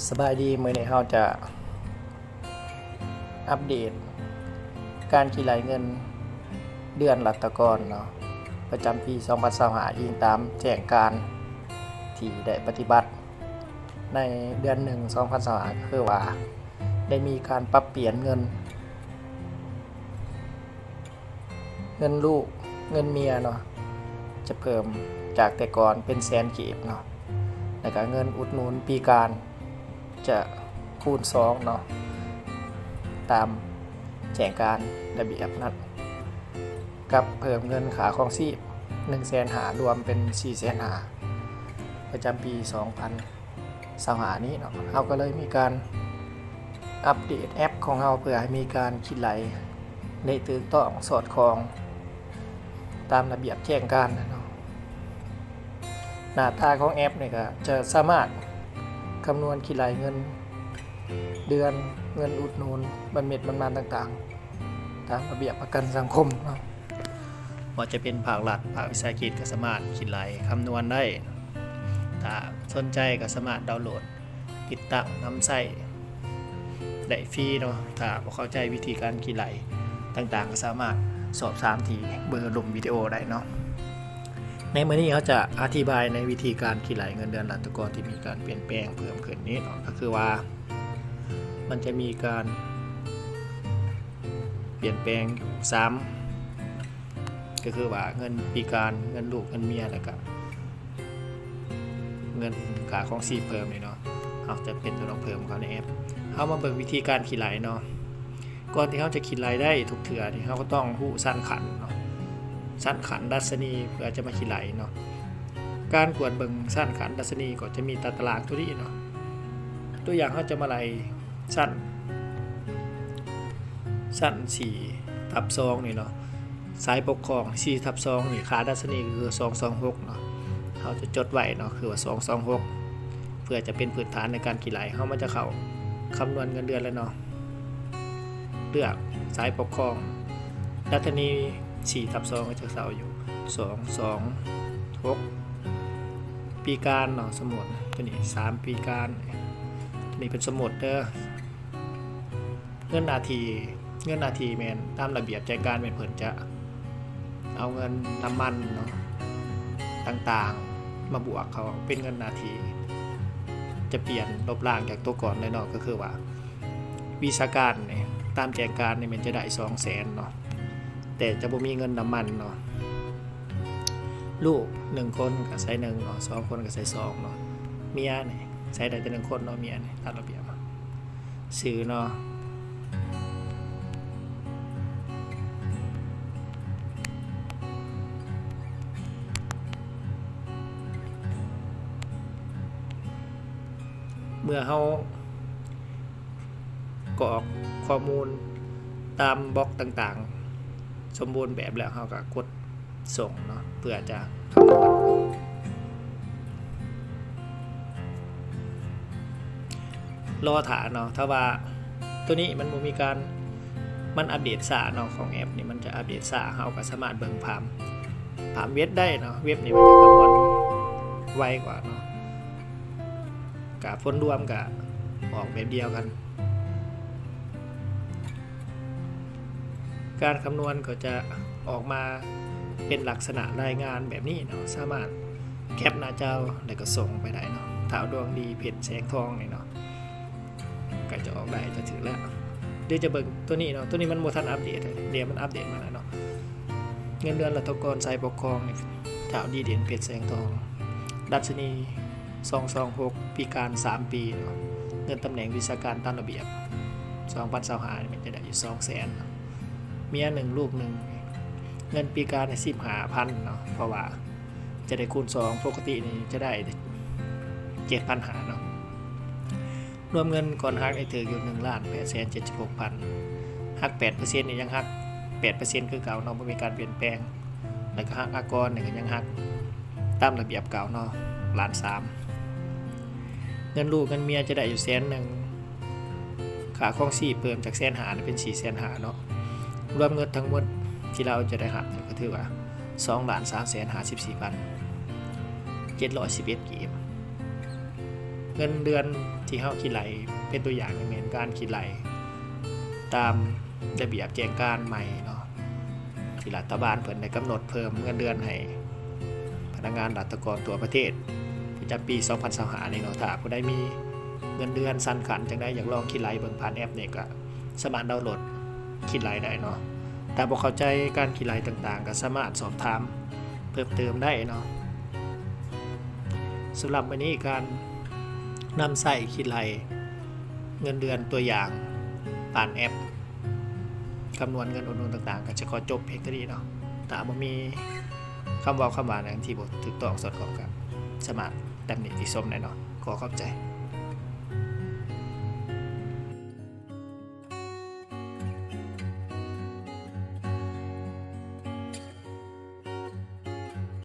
สบายดีมื้อนี้เราจะอัปเดตการคิดรายเงินเดือนรัฐกรเนาะประจำปี2025อิงตามแจ้งการที่ได้ปฏิบัติในเดือน1 2025ก็คือว่าได้มีการปรับเปลี่ยนเงินลูกเงินเมียเนาะจะเพิ่มจากแต่ก่อนเป็นแสนกีบเนาะแล้วก็เงินอุดหนุนปีการจะคูณ2เนาะตามแจ้งการระเบียบนั้นกับเพิ่มเงินค่าครองชีพ 150,000 รวมเป็น 450,000 ประจำปี2025นี้เนาะเราก็เลยมีการอัปเดตแอปของเราเพื่อให้มีการคิดไหลได้ถูกต้องสอดคล้องตามระเบียบแจ้งการเนาะหน้าตาของแอปนี่ก็จะสามารถคำนวณคิดไหลเงินเดือนเงินอุดหนุนบำเหน็จบำนาญต่างๆตามระเบียบประกันสังคมเนาะว่าจะเป็นภาครัฐภาควิสาหกิจก็สามารถคิดไหลคำนวณได้ถ้าสนใจก็สามารถดาวน์โหลดติดตั้งนำใช้ได้ฟรีเนาะถ้าบ่เข้าใจวิธีการคิดไหลต่างๆก็สามารถสอบถามที่เบอร์ลงวิดีโอได้เนาะในมื้อนี้เขาจะอธิบายในวิธีการคิดไหลเงินเดือนรัฐกรที่มีการเปลี่ยนแปลงเพิ่มขึ้นนี้เนาะก็คือว่ามันจะมีการเปลี่ยนแปลงอยู่3ก็คือว่าเงินปีการเงินลูกเงินเมียแล้วก็เงินค่าของชีพเพิ่มนี่เนาะเราจะเป็นตัวลองเพิ่มเขาในแอปเฮามาเบิ่งวิธีการคิดไหลเนาะก่อนที่เขาจะคิดไหลได้ทุกเทื่อนี่เขาก็ต้องรู้สั้นขันเนาะสั้นขันดัชนีเพื่อจะมาคิดไหลเนาะการกวดเบิ่งสั้นขันดัชนีก็จะมีตารางตัวนี้เนาะตัวอย่างเขาจะมาไล่สั้น4/2นี่เนาะสายปกครอง4/2นี่ค่าดัชนีคือ226เนาะเขาจะจดไว้เนาะคือว่า226เพื่อจะเป็นพื้นฐานในการคิดไหลเขามันจะเข้าคำนวณเงินเดือนแล้วเนาะเลือกสายปกครองดัชนี4/2ก็จะเสาอยู่226ปีการเนาะสมุดตัวนี้3ปีการตัวนี้เป็นสมุดเด้อเงินนาทีแมนตามระเบียบแจ้งการแมนเพิ่นจะเอาเงินน้ำมันเนาะต่างๆมาบวกเขาเป็นเงินนาทีจะเปลี่ยนลบล้างจากตัวก่อนเลยเนาะก็คือว่าวิชาการเนี่ยตามแจ้งการเนี่ยมันจะได้200,000เนาะแต่จะบ่มีเงินน้ำมันเนาะลูก1คนก็ใช้1เนาะ2คนก็ใช้2เนาะเมียนี่ใช้ได้แต่1คนเนาะเมียนี่ตามระเบียบซื้อเนาะเมื่อเขากรอกข้อมูลตามบล็อกต่างๆสมบูรณ์แบบแล้วเขาก็กดส่งเนาะเพื่อจะคำนวณรอถาเนาะถ้าว่าตัวนี้มันมีการมันอัปเดตช้าเนาะของแอปนี่มันจะอัปเดตช้าเขาก็สามารถเบิ่งผ่านเว็บได้เนาะเว็บนี่มันจะคำนวณไวกว่าเนาะกับผลรวมกับออกแบบเดียวกันการคำนวณก็จะออกมาเป็นลักษณะรายงานแบบนี้เนาะสามารถแคปหน้าจอแล้วก็ส่งไปได้เนาะถ้าดวงดีเพชรแสงทองนี่เนาะก็จะออกได้จะถึงแล้วเดี๋ยวจะเบิ่งตัวนี้เนาะตัวนี้มันบ่ทันอัปเดตเดี๋ยวมันอัปเดตมาแล้วเนาะเงินเดือนรัฐกรสายปกครองนี่ถ้าดีเด่นเพชรแสงทองดัชนี226ปีการ3ปีเนาะเงินตำแหน่งวิชาการตามระเบียบ2025มันจะได้อยู่200,000เมีย1ลูก1เงินปีการใน15,000เนาะเพราะว่าจะได้คูณ2ปกตินี่จะได้ 7,500 เนาะรวมเงินก่อนหักได้ถึงอยู่ 1,876,000 หัก 8% นี่ยังหัก 8% คือเก่าเนาะบ่มีการเปลี่ยนแปลงแล้วก็หักอากรนี่ก็ยังหักตามระเบียบเก่าเนาะ1,300,000เงินลูกเงินเมียจะได้อยู่100,000ค่าครองชีพเพิ่มจาก150,000เป็น450,000เนาะรวมเงินทั้งหมดที่เราจะได้รับก็ถือว่า 2,354,711 กีบ เงินเดือนที่เฮาคิดไหลเป็นตัวอย่างอย่างเป็นการคิดไหลตามระเบียบแจ้งการใหม่เนาะที่รัฐบาลเพิ่นได้กำหนดเพิ่มเงินเดือนให้พนักงานรัฐกรทั่วประเทศประจำปี2025นี่เนาะถ้าผู้ใดมีเงินเดือนสั้นขันจังได้อยากลองคิดไหลเบิ่งผ่านแอปนี่ก็สามารถดาวน์โหลดคิดไหลได้เนาะถ้าบ่เข้าใจการคิดไหลต่างๆก็สามารถสอบถามเพิ่มเติมได้เนาะสำหรับวันนี้การนำใส่คิดไหลเงินเดือนตัวอย่างผ่านแอปคำนวณเงินอุดหนุนต่างๆก็จะขอจบเพียงเท่านี้เนาะถ้าบ่มีคำเว้าคำว่าอย่างที่บ่ถูกต้องสอดคล้องกับสามารถตำหนิติชมได้เนาะขอขอบใจ